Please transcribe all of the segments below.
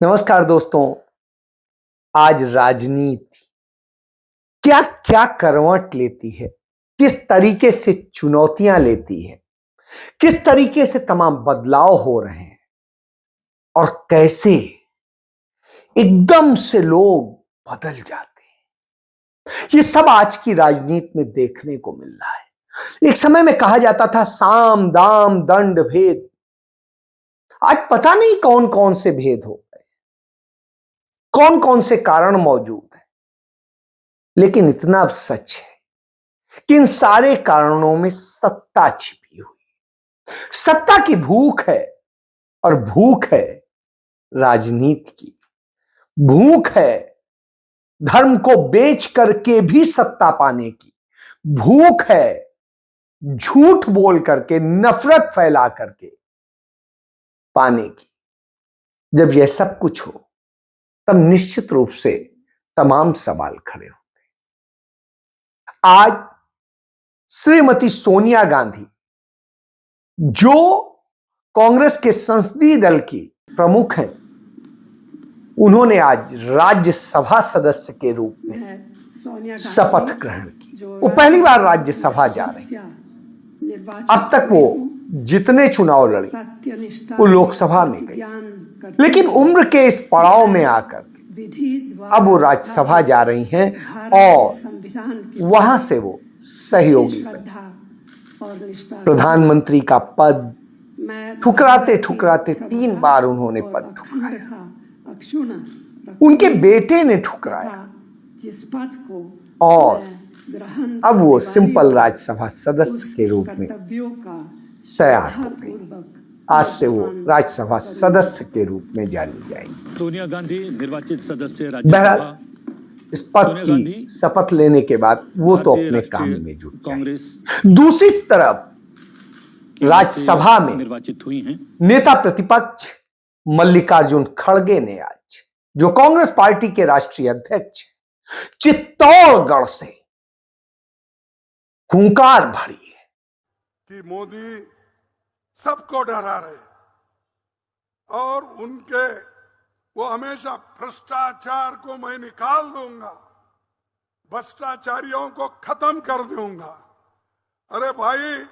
नमस्कार दोस्तों। आज राजनीति क्या क्या करवट लेती है, किस तरीके से चुनौतियां लेती है, किस तरीके से तमाम बदलाव हो रहे हैं और कैसे एकदम से लोग बदल जाते हैं, ये सब आज की राजनीति में देखने को मिल रहा है। एक समय में कहा जाता था साम दाम दंड भेद। आज पता नहीं कौन कौन से भेद हो गए, कौन कौन से कारण मौजूद है, लेकिन इतना अब सच है कि इन सारे कारणों में सत्ता छिपी हुई। सत्ता की भूख है, और भूख है राजनीति की। भूख है धर्म को बेच करके भी सत्ता पाने की। भूख है झूठ बोल करके, नफरत फैला करके पाने की। जब यह सब कुछ हो तब निश्चित रूप से तमाम सवाल खड़े होते हैं। आज श्रीमती सोनिया गांधी, जो कांग्रेस के संसदीय दल की प्रमुख हैं, उन्होंने आज राज्यसभा सदस्य के रूप में शपथ ग्रहण की। वो पहली बार राज्यसभा जा रही हैं। अब तक वो जितने चुनाव लड़ी वो लोकसभा में गई, लेकिन उम्र के इस पड़ाव में आकर अब वो राज्यसभा जा रही हैं और वहां से वो सहयोगी बनी। प्रधानमंत्री का पद ठुकराते ठुकराते 3 बार उन्होंने पद ठुकराया। उनके बेटे ने ठुकराया और अब वो सिंपल राज्यसभा सदस्य के रूप में तैयार हो गई। आज से वो राज्यसभा सदस्य के रूप में जानी जाएगी। सोनिया गांधी निर्वाचित सदस्य बहरहाल राज्यसभा। इस पद की शपथ लेने के बाद वो तो अपने काम में जुट जाएंगे। दूसरी तरफ राज्यसभा में निर्वाचित हुई हैं नेता प्रतिपक्ष मल्लिकार्जुन खड़गे ने आज, जो कांग्रेस पार्टी के राष्ट्रीय अध्यक्ष, चित्तौड़गढ़ से हुंकार भरी है कि मोदी सबको डरा रहे और उनके वो हमेशा भ्रष्टाचार को मैं निकाल दूंगा, भ्रष्टाचारियों को खत्म कर दूंगा। अरे भाई,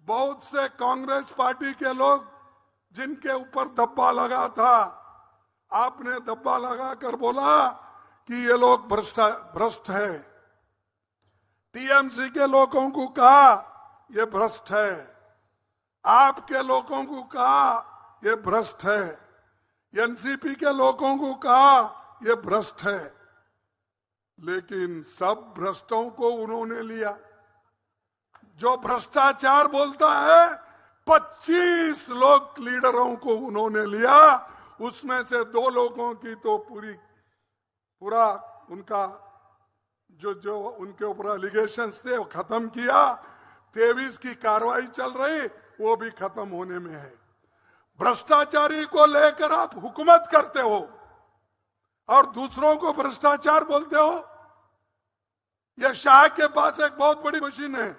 बहुत से कांग्रेस पार्टी के लोग जिनके ऊपर दब्बा लगा था, आपने दब्बा लगाकर बोला कि ये लोग भ्रष्ट है। टीएमसी के लोगों को कहा ये भ्रष्ट है, आपके लोगों को कहा ये भ्रष्ट है, एनसीपी के लोगों को कहा ये भ्रष्ट है, लेकिन सब भ्रष्टों को उन्होंने लिया। जो भ्रष्टाचार बोलता है 25 लोग लीडरों को उन्होंने लिया, उसमें से 2 लोगों की तो पूरा उनका जो उनके ऊपर एलिगेशंस थे वो खत्म किया। 23 की कार्रवाई चल रही, वो भी खत्म होने में है। भ्रष्टाचारी को लेकर आप हुकूमत करते हो और दूसरों को भ्रष्टाचार बोलते हो। यह शाह के पास एक बहुत बड़ी मशीन है,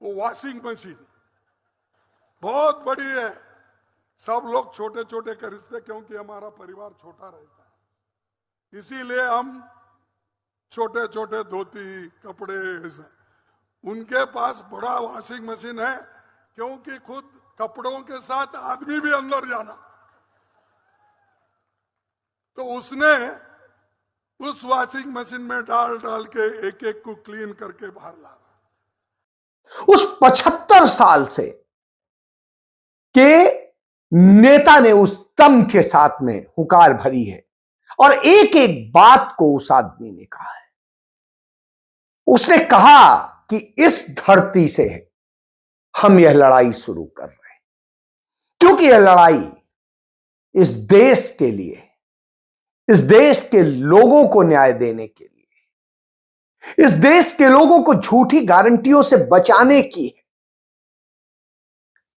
वो वॉशिंग मशीन बहुत बड़ी है। सब लोग छोटे छोटे खरीदते क्योंकि हमारा परिवार छोटा रहता है, इसीलिए हम छोटे छोटे धोती कपड़े। उनके पास बड़ा वॉशिंग मशीन है क्योंकि खुद कपड़ों के साथ आदमी भी अंदर जाना, तो उसने उस वॉशिंग मशीन में डाल डाल के एक एक को क्लीन करके बाहर ला रहा। उस 75 साल से के नेता ने उस दम के साथ में हुंकार भरी है और एक एक बात को उस आदमी ने कहा है। उसने कहा कि इस धरती से हम यह लड़ाई शुरू कर रहे हैं, क्योंकि यह लड़ाई इस देश के लिए, इस देश के लोगों को न्याय देने के लिए, इस देश के लोगों को झूठी गारंटियों से बचाने की है।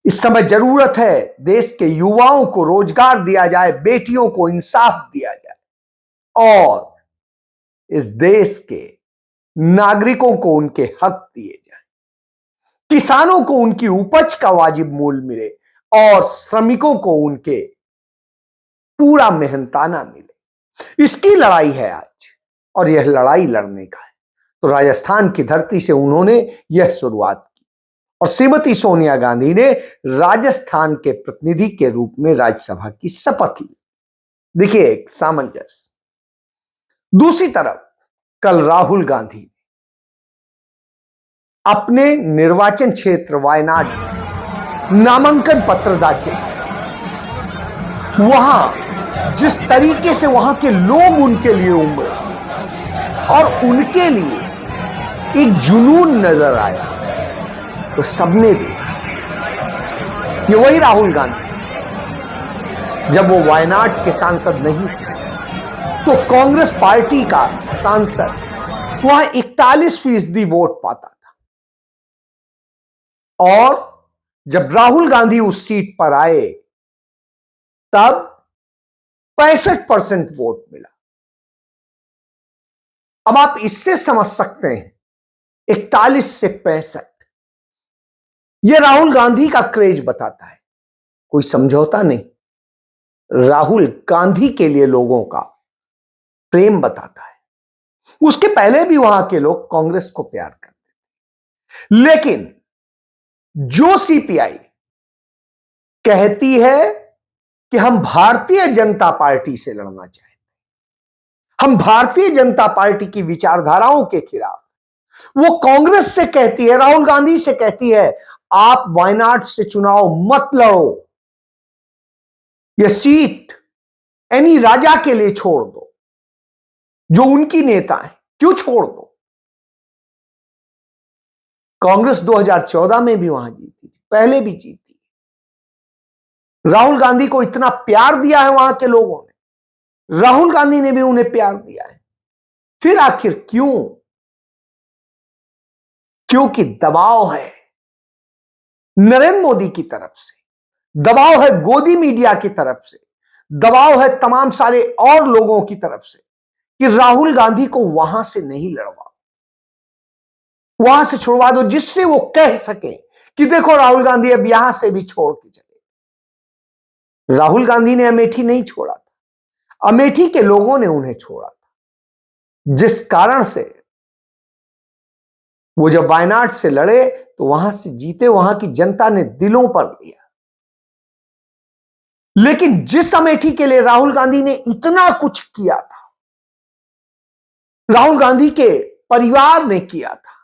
इस समय जरूरत है देश के युवाओं को रोजगार दिया जाए, बेटियों को इंसाफ दिया जाए और इस देश के नागरिकों को उनके हक दिए जाएं, किसानों को उनकी उपज का वाजिब मूल्य मिले और श्रमिकों को उनके पूरा मेहनताना मिले। इसकी लड़ाई है आज, और यह लड़ाई लड़ने का है। तो राजस्थान की धरती से उन्होंने यह शुरुआत की, और श्रीमती सोनिया गांधी ने राजस्थान के प्रतिनिधि के रूप में राज्यसभा की शपथ ली। देखिए एक सामंजस्य। दूसरी तरफ कल राहुल गांधी अपने निर्वाचन क्षेत्र वायनाड नामांकन पत्र दाखिल किया। वहां जिस तरीके से वहां के लोग उनके लिए उमड़े और उनके लिए एक जुनून नजर आया, तो सबने देखा ये वही राहुल गांधी। जब वो वायनाड के सांसद नहीं थे तो कांग्रेस पार्टी का सांसद वहां 41% वोट पाता था, और जब राहुल गांधी उस सीट पर आए तब 65% वोट मिला। अब आप इससे समझ सकते हैं 41 से 65, यह राहुल गांधी का क्रेज बताता है। कोई समझौता नहीं, राहुल गांधी के लिए लोगों का प्रेम बताता है। उसके पहले भी वहां के लोग कांग्रेस को प्यार करते थे, लेकिन जो सीपीआई कहती है कि हम भारतीय जनता पार्टी से लड़ना चाहते हैं, हम भारतीय जनता पार्टी की विचारधाराओं के खिलाफ, वो कांग्रेस से कहती है, राहुल गांधी से कहती है, आप वायनाड से चुनाव मत लड़ो, यह सीट एनी राजा के लिए छोड़ दो, जो उनकी नेता है, क्यों छोड़ दो। कांग्रेस 2014 में भी वहां जीती, पहले भी जीती। राहुल गांधी को इतना प्यार दिया है वहां के लोगों ने, राहुल गांधी ने भी उन्हें प्यार दिया है। फिर आखिर क्यों? क्योंकि दबाव है नरेंद्र मोदी की तरफ से, दबाव है गोदी मीडिया की तरफ से, दबाव है तमाम सारे और लोगों की तरफ से कि राहुल गांधी को वहां से नहीं लड़वा, वहां से छुड़वा दो, जिससे वो कह सके कि देखो राहुल गांधी अब यहां से भी छोड़ के चले। राहुल गांधी ने अमेठी नहीं छोड़ा था, अमेठी के लोगों ने उन्हें छोड़ा था, जिस कारण से वो जब वायनाड से लड़े तो वहां से जीते, वहां की जनता ने दिलों पर लिया। लेकिन जिस अमेठी के लिए राहुल गांधी ने इतना कुछ किया था, राहुल गांधी के परिवार ने किया था,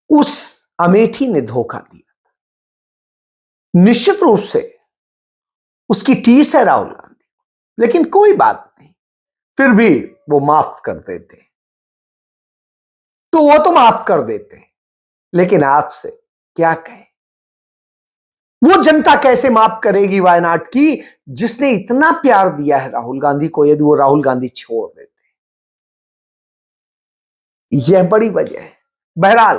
उस अमेठी ने धोखा दिया था। निश्चित रूप से उसकी टीस है राहुल गांधी, लेकिन कोई बात नहीं, फिर भी वो माफ कर देते। तो वो तो माफ कर देते, लेकिन आपसे क्या कहें, वो जनता कैसे माफ करेगी वायनाड की, जिसने इतना प्यार दिया है राहुल गांधी को, यदि वो राहुल गांधी छोड़ देते। यह बड़ी वजह है। बहरहाल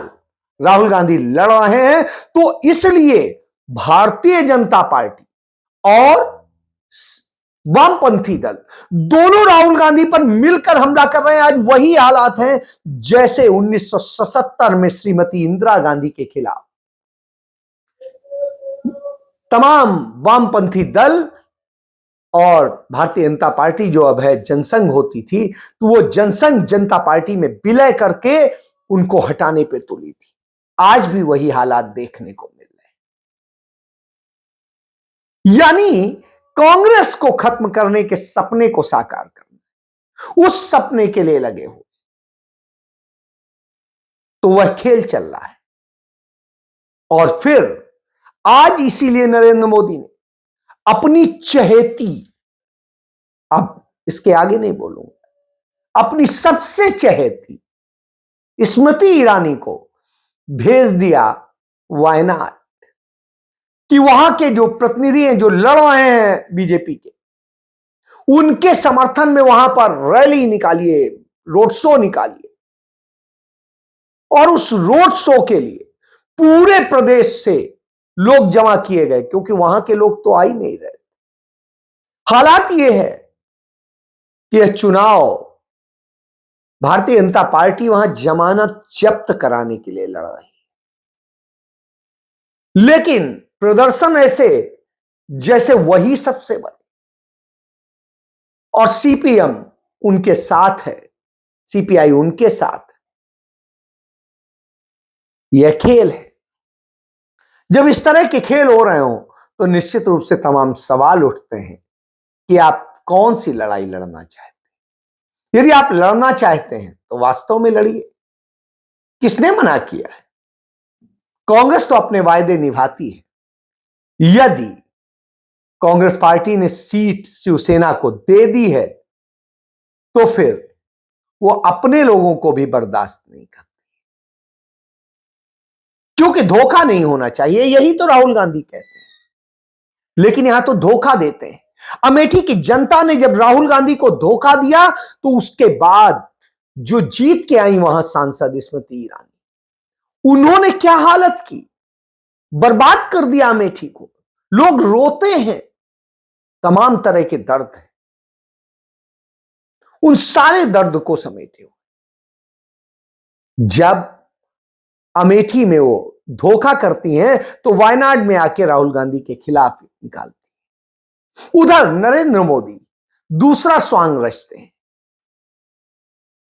राहुल गांधी लड़ रहे हैं, तो इसलिए भारतीय जनता पार्टी और वामपंथी दल दोनों राहुल गांधी पर मिलकर हमला कर रहे हैं। आज वही हालात हैं जैसे 1977 में श्रीमती इंदिरा गांधी के खिलाफ तमाम वामपंथी दल और भारतीय जनता पार्टी, जो अब है जनसंघ होती थी, तो वो जनसंघ जनता पार्टी में विलय करके उनको हटाने पे तुली थी। आज भी वही हालात देखने को मिल रहे हैं। यानी कांग्रेस को खत्म करने के सपने को साकार करना, उस सपने के लिए लगे हुए, तो वह खेल चल रहा है। और फिर आज इसीलिए नरेंद्र मोदी ने अपनी चहेती, अब इसके आगे नहीं बोलूंगा, अपनी सबसे चहेती स्मृति ईरानी को भेज दिया वायनाड, कि वहां के जो प्रतिनिधि हैं, जो लड़ रहे हैं बीजेपी के, उनके समर्थन में वहां पर रैली निकालिए, रोड शो निकालिए, और उस रोड शो के लिए पूरे प्रदेश से लोग जमा किए गए, क्योंकि वहां के लोग तो आ ही नहीं रहे। हालात यह है कि यह चुनाव भारतीय जनता पार्टी वहां जमानत जब्त कराने के लिए लड़ रही है, लेकिन प्रदर्शन ऐसे जैसे वही सबसे बड़े, और सीपीएम उनके साथ है, सीपीआई उनके साथ है। यह खेल है। जब इस तरह के खेल हो रहे हो तो निश्चित रूप से तमाम सवाल उठते हैं कि आप कौन सी लड़ाई लड़ना चाहते हैं। यदि आप लड़ना चाहते हैं तो वास्तव में लड़िए। किसने मना किया है? कांग्रेस तो अपने वायदे निभाती है। यदि कांग्रेस पार्टी ने सीट शिवसेना को दे दी है तो फिर वो अपने लोगों को भी बर्दाश्त नहीं करती, क्योंकि धोखा नहीं होना चाहिए, यही तो राहुल गांधी कहते हैं। लेकिन यहां तो धोखा देते हैं। अमेठी की जनता ने जब राहुल गांधी को धोखा दिया तो उसके बाद जो जीत के आई वहां सांसद स्मृति ईरानी, उन्होंने क्या हालत की, बर्बाद कर दिया अमेठी को। लोग रोते हैं, तमाम तरह के दर्द हैं, उन सारे दर्द को समेटे हो। जब अमेठी में वो धोखा करती हैं तो वायनाड में आके राहुल गांधी के खिलाफ निकालती हैं। उधर नरेंद्र मोदी दूसरा स्वांग रचते हैं।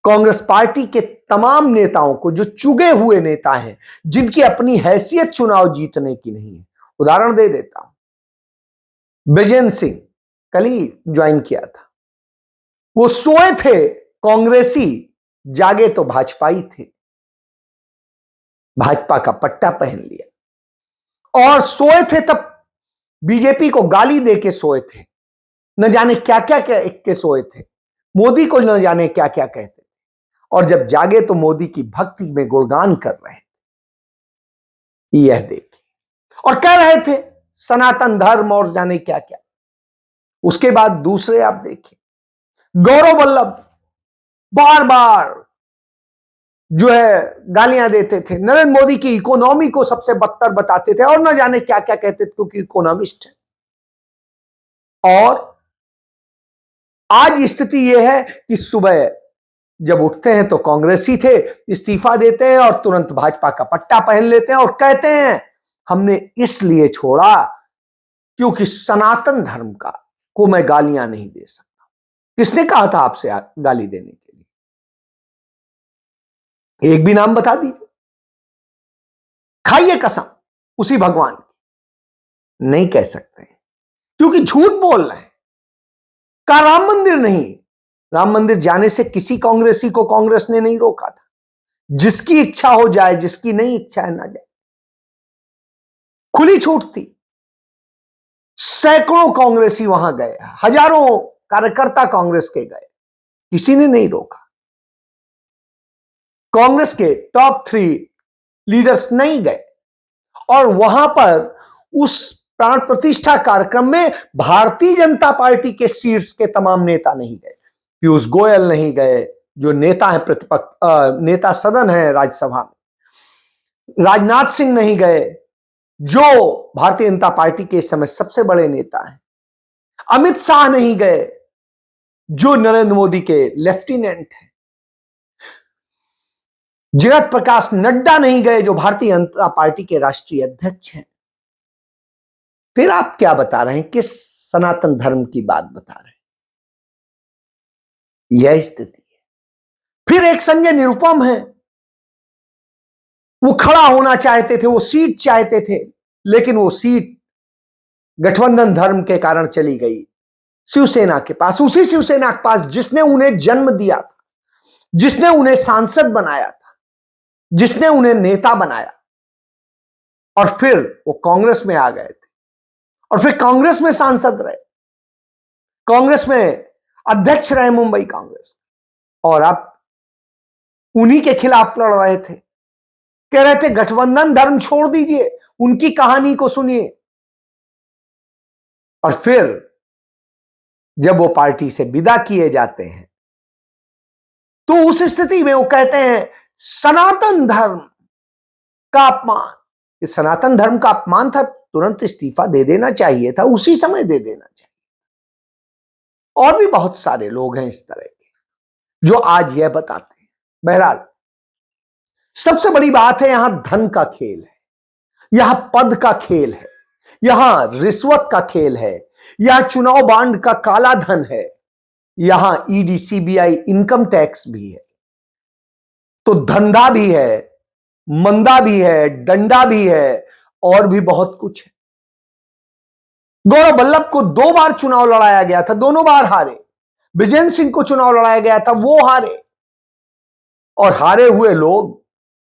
कांग्रेस पार्टी के तमाम नेताओं को, जो चुगे हुए नेता हैं, जिनकी अपनी हैसियत चुनाव जीतने की नहीं है, उदाहरण दे देता हूं। बिजेंद्र सिंह कल ही ज्वाइन किया था। वो सोए थे कांग्रेसी, जागे तो भाजपाई थे। भाजपा का पट्टा पहन लिया और सोए थे तब बीजेपी को गाली दे के सोए थे, न जाने क्या क्या के सोए थे, मोदी को न जाने क्या क्या कहते थे, और जब जागे तो मोदी की भक्ति में गुणगान कर रहे थे। यह देखिए, और कह रहे थे सनातन धर्म और जाने क्या क्या। उसके बाद दूसरे आप देखिए, गौरव वल्लभ बार बार जो है गालियां देते थे, नरेंद्र मोदी की इकोनॉमी को सबसे बदतर बताते थे और न जाने क्या क्या कहते थे, क्योंकि इकोनॉमिस्ट है। और आज स्थिति यह है कि सुबह जब उठते हैं तो कांग्रेसी थे, इस्तीफा देते हैं और तुरंत भाजपा का पट्टा पहन लेते हैं और कहते हैं हमने इसलिए छोड़ा क्योंकि सनातन धर्म को मैं गालियां नहीं दे सकता। किसने कहा था आपसे गाली देने के लिए? एक भी नाम बता दीजिए। खाइए कसम उसी भगवान की। नहीं कह सकते क्योंकि झूठ बोल रहे हैं। का राम मंदिर नहीं, राम मंदिर जाने से किसी कांग्रेसी को कांग्रेस ने नहीं रोका था। जिसकी इच्छा हो जाए, जिसकी नहीं इच्छा है ना जाए, खुली छूट थी। सैकड़ों कांग्रेसी वहां गए, हजारों कार्यकर्ता कांग्रेस के गए, किसी ने नहीं रोका। कांग्रेस के टॉप 3 लीडर्स नहीं गए और वहां पर उस प्राण प्रतिष्ठा कार्यक्रम में भारतीय जनता पार्टी के शीर्ष के तमाम नेता नहीं गए। पीयूष गोयल नहीं गए, जो नेता है प्रतिपक्ष नेता सदन है राज्यसभा में। राजनाथ सिंह नहीं गए, जो भारतीय जनता पार्टी के इस समय सबसे बड़े नेता हैं। अमित शाह नहीं गए, जो नरेंद्र मोदी के लेफ्टिनेंट हैं। जगत प्रकाश नड्डा नहीं गए, जो भारतीय जनता पार्टी के राष्ट्रीय अध्यक्ष हैं। फिर आप क्या बता रहे हैं? किस सनातन धर्म की बात बता रहे हैं? यह स्थिति है। फिर एक संजय निरुपम है, वो खड़ा होना चाहते थे, वो सीट चाहते थे, लेकिन वो सीट गठबंधन धर्म के कारण चली गई शिवसेना के पास। उसी शिवसेना के पास जिसने उन्हें जन्म दिया था, जिसने उन्हें सांसद बनाया था, जिसने उन्हें नेता बनाया। और फिर वो कांग्रेस में आ गए थे और फिर कांग्रेस में सांसद रहे, कांग्रेस में अध्यक्ष रहे मुंबई कांग्रेस, और अब उन्हीं के खिलाफ लड़ रहे थे। कह रहे थे गठबंधन धर्म छोड़ दीजिए, उनकी कहानी को सुनिए। और फिर जब वो पार्टी से विदा किए जाते हैं तो उस स्थिति में वो कहते हैं सनातन धर्म का अपमान। ये सनातन धर्म का अपमान था, तुरंत इस्तीफा दे देना चाहिए था, उसी समय दे देना चाहिए। और भी बहुत सारे लोग हैं इस तरह के जो आज यह बताते हैं। बहरहाल सबसे बड़ी बात है, यहां धन का खेल है, यहां पद का खेल है, यहां रिश्वत का खेल है, यहां चुनाव बांड का काला धन है। यहां ईडी, सीबीआई, इनकम टैक्स भी है, तो धंधा भी है, मंदा भी है, डंडा भी है, और भी बहुत कुछ है। गौरव वल्लभ को 2 बार चुनाव लड़ाया गया था, दोनों बार हारे। विजेंद्र सिंह को चुनाव लड़ाया गया था, वो हारे। और हारे हुए लोग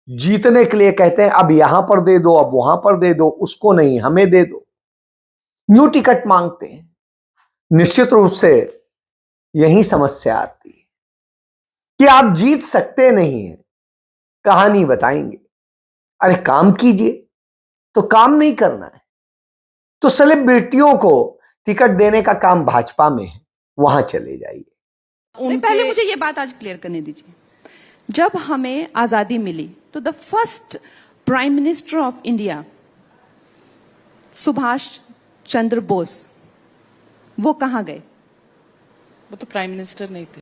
जीतने के लिए कहते हैं अब यहां पर दे दो, अब वहां पर दे दो, उसको नहीं हमें दे दो, न्यू टिकट मांगते हैं। निश्चित रूप से यही समस्या आती है कि आप जीत सकते नहीं हैं, कहानी बताएंगे। अरे काम कीजिए, तो काम नहीं करना है तो सेलिब्रिटियों को टिकट देने का काम भाजपा में है, वहां चले जाइए। पहले मुझे ये बात आज क्लियर करने दीजिए, जब हमें आजादी मिली तो the first prime minister of India Subhash Chandra Bose, वो कहां गए? वो तो प्राइम मिनिस्टर नहीं थे।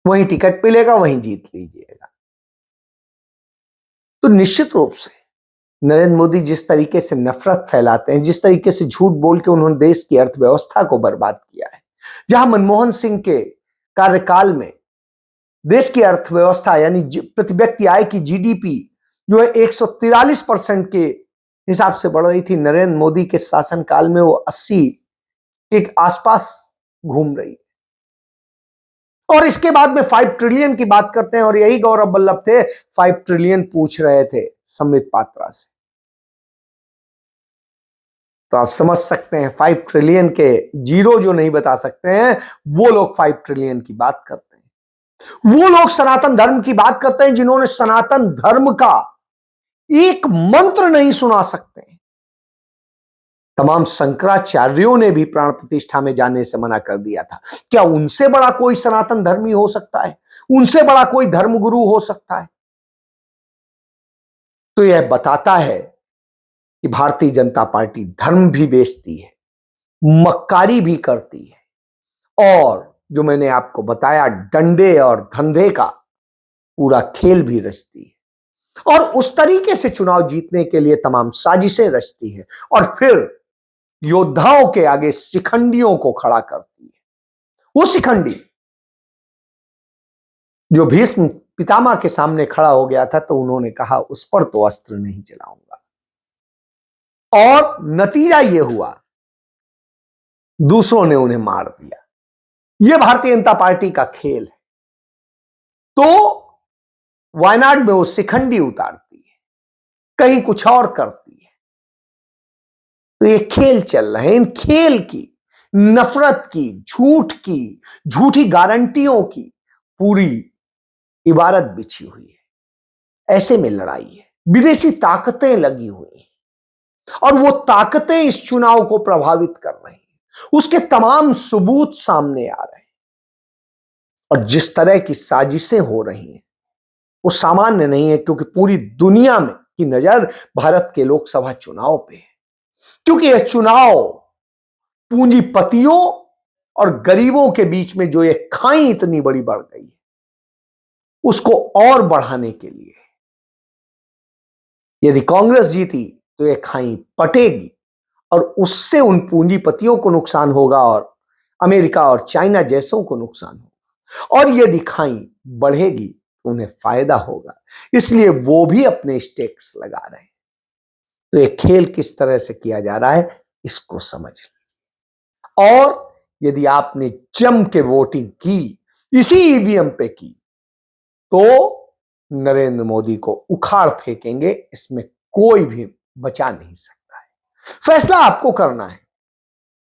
वहीं टिकट मिलेगा, वहीं जीत लीजिएगा। तो निश्चित रूप से नरेंद्र मोदी जिस तरीके से नफरत फैलाते हैं, जिस तरीके से झूठ बोल के उन्होंने देश की अर्थव्यवस्था को बर्बाद किया है, जहां मनमोहन सिंह के कार्यकाल में देश की अर्थव्यवस्था यानी प्रति व्यक्ति आय की जीडीपी जो है 143% के हिसाब से बढ़ रही थी, नरेंद्र मोदी के शासनकाल में वो 80 के आसपास घूम रही है। और इसके बाद में 5 ट्रिलियन की बात करते हैं, और यही गौरव वल्लभ थे 5 ट्रिलियन पूछ रहे थे संबित पात्रा से। तो आप समझ सकते हैं 5 ट्रिलियन के जीरो जो नहीं बता सकते हैं, वो लोग 5 ट्रिलियन की बात करते हैं। वो लोग सनातन धर्म की बात करते हैं जिन्होंने सनातन धर्म का एक मंत्र नहीं सुना सकते। तमाम शंकराचार्यों ने भी प्राण प्रतिष्ठा में जाने से मना कर दिया था। क्या उनसे बड़ा कोई सनातन धर्मी हो सकता है? उनसे बड़ा कोई धर्मगुरु हो सकता है? तो यह बताता है कि भारतीय जनता पार्टी धर्म भी बेचती है, मक्कारी भी करती है, और जो मैंने आपको बताया डंडे और धंधे का पूरा खेल भी रचती है, और उस तरीके से चुनाव जीतने के लिए तमाम साजिशें रचती है, और फिर योद्धाओं के आगे शिखंडियों को खड़ा करती है। वो शिखंडी जो भीष्म पितामह के सामने खड़ा हो गया था, तो उन्होंने कहा उस पर तो अस्त्र नहीं चलाऊंगा, और नतीजा यह हुआ दूसरों ने उन्हें मार दिया। यह भारतीय जनता पार्टी का खेल है। तो वायनाड में वो शिखंडी उतारती है, कहीं कुछ और करती है। तो ये खेल चल रहे हैं। इन खेल की, नफरत की, झूठ की, झूठी गारंटियों की पूरी इबारत बिछी हुई है। ऐसे में लड़ाई है, विदेशी ताकतें लगी हुई हैं, और वो ताकतें इस चुनाव को प्रभावित कर रही हैं। उसके तमाम सबूत सामने आ रहे हैं, और जिस तरह की साजिशें हो रही हैं वो सामान्य नहीं है, क्योंकि पूरी दुनिया में की नजर भारत के लोकसभा चुनाव पे है। क्योंकि यह चुनाव पूंजीपतियों और गरीबों के बीच में जो ये खाई इतनी बड़ी बढ़ गई है, उसको और बढ़ाने के लिए। यदि कांग्रेस जीती तो यह खाई पटेगी, और उससे उन पूंजीपतियों को नुकसान होगा, और अमेरिका और चाइना जैसों को नुकसान होगा। और यदि खाई बढ़ेगी तो उन्हें फायदा होगा, इसलिए वो भी अपने स्टेक्स लगा रहे हैं। तो ये खेल किस तरह से किया जा रहा है, इसको समझ लीजिए। और यदि आपने जम के वोटिंग की, इसी ईवीएम पे की, तो नरेंद्र मोदी को उखाड़ फेंकेंगे, इसमें कोई भी बचा नहीं सकता है। फैसला आपको करना है,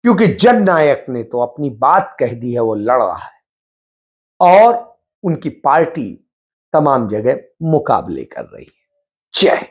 क्योंकि जननायक ने तो अपनी बात कह दी है, वो लड़ रहा है, और उनकी पार्टी तमाम जगह मुकाबले कर रही है। जय